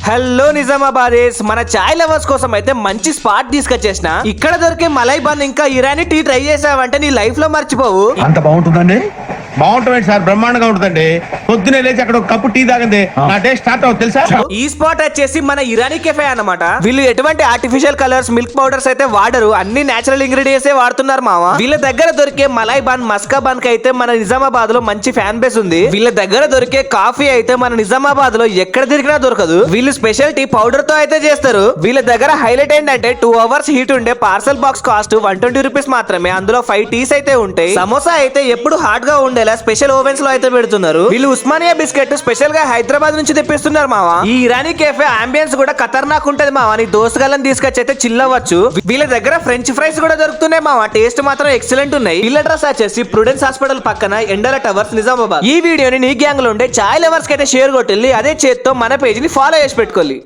Hello Nizamabad మన చాయ్ lovers కోసం అయితే మంచి స్పాట్ తీసుకొచ్చేసిన. ఇక్కడ దొరికే మలై బన్ ఇంకా ఇరానీ టీ ట్రై చేసావంటే నీ లైఫ్ లో మర్చిపోవు. అంత బాగుంటుందండి? బాగుంటుంది సార్, బ్రహ్మాండంగా ఉంటుందండి. పొద్దునే లేచి అక్కడ ఒక కప్పు టీ తాగింది నా డే స్టార్ట్ అవుతుంది తెలుసా. ఈ స్పాట్ వచ్చేసి మన ఇరానీ కెఫే అన్నమాట. వీళ్ళు ఎటువంటి ఆర్టిఫిషియల్ కలర్స్, మిల్క్ పౌడర్స్ అయితే వాడరు, అన్ని నేచురల్ ఇంగ్రీడియంట్స్ వాడుతున్నారు మామ. వీళ్ళ దగ్గర దొరికే మలై బన్, మస్కా బన్ కి అయితే మన నిజామాబాద్ లో మంచి ఫ్యాన్ బేస్ ఉంది. వీళ్ళ దగ్గర దొరికే కాఫీ అయితే మన నిజామాబాద్ లో ఎక్కడ దొరికినా దొరకదు. వీళ్ళు స్పెషల్ టీ పౌడర్ తో అయితే చేస్తారు. వీళ్ళ దగ్గర హైలైట్ ఏంటంటే 2 hours హీట్ ఉండే పార్సల్ బాక్స్ కాస్ట్ 120 రూపీస్ మాత్రమే. అందులో 5 టీస్ అయితే ఉంటాయి. సమోసా అయితే ఎప్పుడు హాట్ గా ఉండేలా స్పెషల్ ఓవెన్స్ లో అయితే పెడుతున్నారు. వీళ్ళు ఉస్మానియా బిస్కెట్ స్పెషల్ గా హైదరాబాద్ నుంచి తెప్పిస్తున్నారు మామ. ఈ ఇరానీ కేఫే అంబియన్స్ కూడా ఖతర్నాక్ ఉంటది మామ. నీ దోస్తుగాళ్ళని తీసుకొచ్చి అయితే చిల్లవచ్చు. వీళ్ళ దగ్గర ఫ్రెంచ్ ఫ్రైస్ కూడా దొరుకుతున్నాయి మామ. టేస్ట్ మాత్రం ఎక్సలెంట్ ఉన్నాయి. వీళ్ళ అడ్రస్ వచ్చేసి ప్రుడెన్స్ హాస్పిటల్ పక్కన ఎండల టవర్స్, నిజామాబాద్. ఈ వీడియోని నీ గ్యాంగ్ లో ఉండే చాయ్ లవర్స్ కి అయితే షేర్ కొట్టి అదే చేత్తో మన పేజ్ ని ఫాలో చేసి పెట్టుకోవాలి.